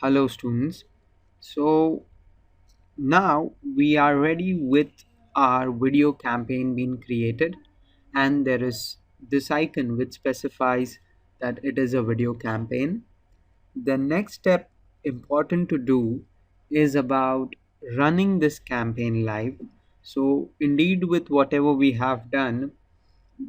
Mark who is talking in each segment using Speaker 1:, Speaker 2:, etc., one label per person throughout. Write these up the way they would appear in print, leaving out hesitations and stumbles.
Speaker 1: Hello students. So now we are ready with our video campaign being created, and there is this icon which specifies that it is a video campaign. The next step important to do is about running this campaign live. So indeed, with whatever we have done,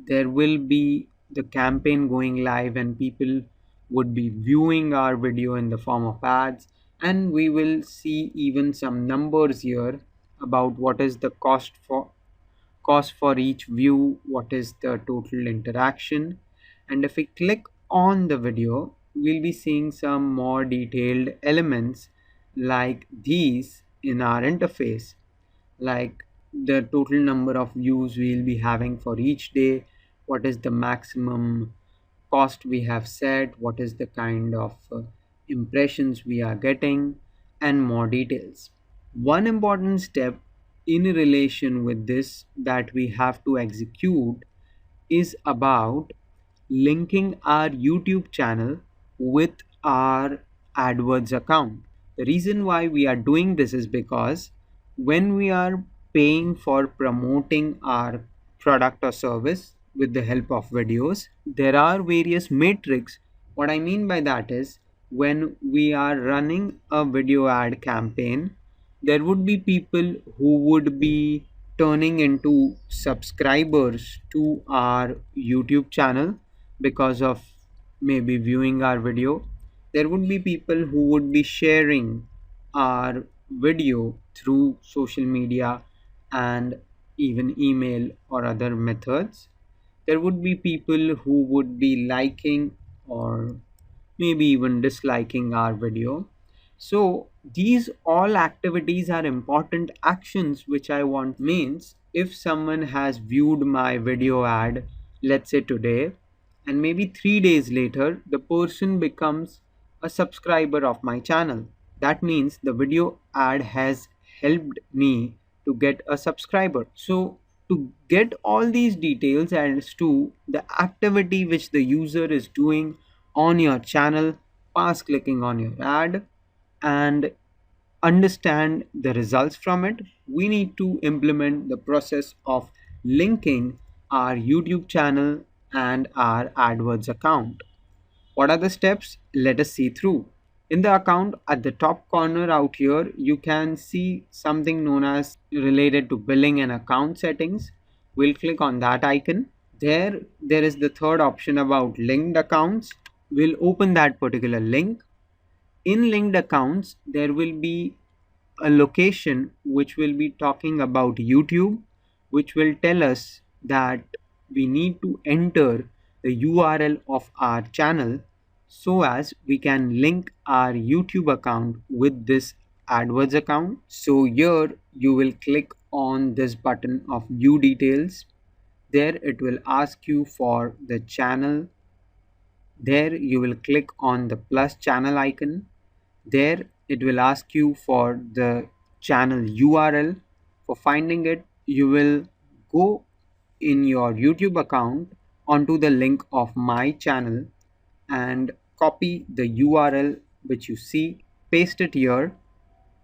Speaker 1: there will be the campaign going live and people would be viewing our video in the form of ads, and we will see even some numbers here about what is the cost for each view, what is the total interaction. And if we click on the video, we'll be seeing some more detailed elements like these in our interface, like the total number of views we'll be having for each day, what is the maximum cost we have set, what is the kind of impressions we are getting, and more details. One important step in relation with this that we have to execute is about linking our YouTube channel with our AdWords account. The reason why we are doing this is because when we are paying for promoting our product or service with the help of videos, there are various metrics. What I mean by that is when we are running a video ad campaign, there would be people who would be turning into subscribers to our YouTube channel because of maybe viewing our video. There would be people who would be sharing our video through social media and even email or other methods. There would be people who would be liking or maybe even disliking our video. So these all activities are important actions which I want. Means if someone has viewed my video ad, let's say today, and maybe 3 days later the person becomes a subscriber of my channel, that means the video ad has helped me to get a subscriber. So to get all these details as to the activity which the user is doing on your channel past clicking on your ad and understand the results from it, we need to implement the process of linking our YouTube channel and our AdWords account. What are the steps? Let us see through. In the account, at the top corner out here, you can see something known as related to billing and account settings. We'll click on that icon. There is the third option about linked accounts. We'll open that particular link. In linked accounts, there will be a location which will be talking about YouTube, which will tell us that we need to enter the URL of our channel so as we can link our YouTube account with this AdWords account. So here you will click on this button of view details. There it will ask you for the channel. There you will click on the plus channel icon. There it will ask you for the channel URL. For finding it, you will go in your YouTube account onto the link of my channel and copy the URL which you see, paste it here.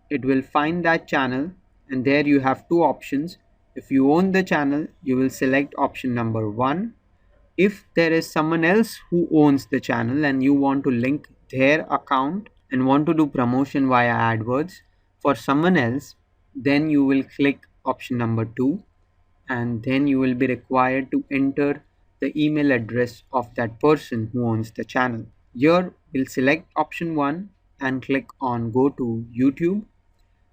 Speaker 1: It will find that channel, and there you have two options. If you own the channel, you will select option number 1. If there is someone else who owns the channel and you want to link their account and want to do promotion via AdWords for someone else, then you will click option number 2, and then you will be required to enter the email address of that person who owns the channel. Here we'll select option 1 and click on go to YouTube.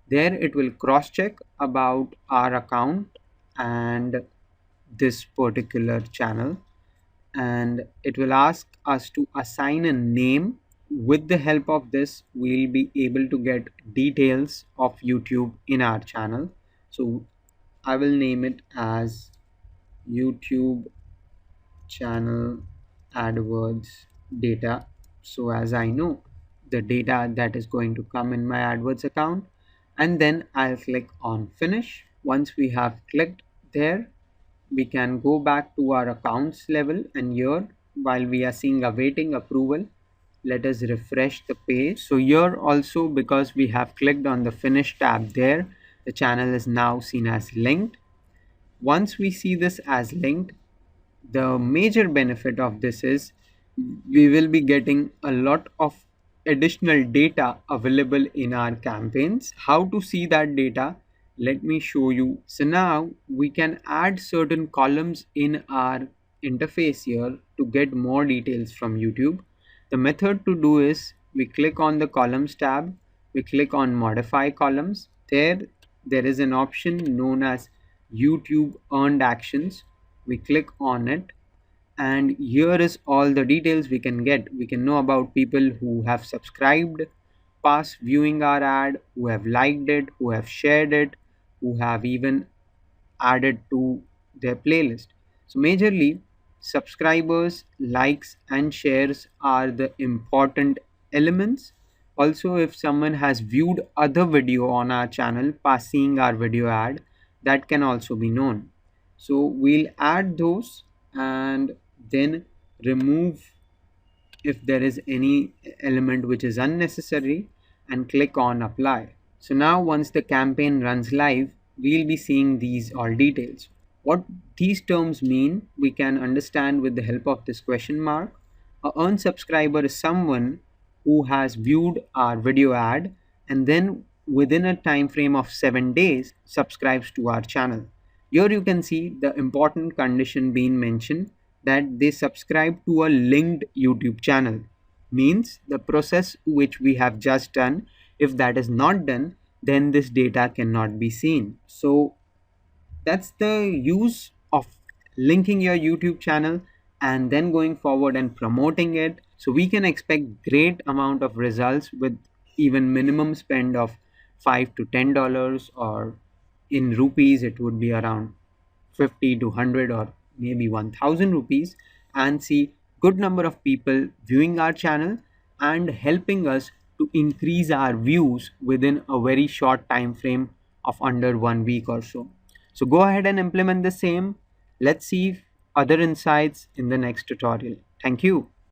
Speaker 1: There it will cross check about our account and this particular channel, and it will ask us to assign a name. With the help of this, we'll be able to get details of YouTube in our channel. So I will name it as YouTube channel AdWords data, so as I know the data that is going to come in my AdWords account, and then I'll click on finish. Once we have clicked there, we can go back to our accounts level, and here while we are seeing awaiting approval, let us refresh the page. So here also, because we have clicked on the finish tab there, the channel is now seen as linked. Once we see this as linked, the major benefit of this is we will be getting a lot of additional data available in our campaigns. How to see that data? Let me show you. So now we can add certain columns in our interface here to get more details from YouTube. The method to do is we click on the columns tab, we click on modify columns. There is an option known as YouTube earned actions. We click on it, and here is all the details we can get. We can know about people who have subscribed past viewing our ad, who have liked it, who have shared it, who have even added to their playlist. So majorly, subscribers, likes and shares are the important elements. Also, if someone has viewed other video on our channel past seeing our video ad, that can also be known. So we'll add those and then remove if there is any element which is unnecessary, and click on apply. So now once the campaign runs live, we'll be seeing these all details. What these terms mean, we can understand with the help of this question mark. A earned subscriber is someone who has viewed our video ad and then within a time frame of 7 days subscribes to our channel. Here you can see the important condition being mentioned, that they subscribe to a linked YouTube channel. Means the process which we have just done, if that is not done, then this data cannot be seen. So that's the use of linking your YouTube channel and then going forward and promoting it. So we can expect great amount of results with even minimum spend of $5 to $10, or in rupees it would be around 50 to 100 or maybe 1000 rupees, and see good number of people viewing our channel and helping us to increase our views within a very short time frame of under 1 week or so. So go ahead and implement the same. Let's see other insights in the next tutorial. Thank you.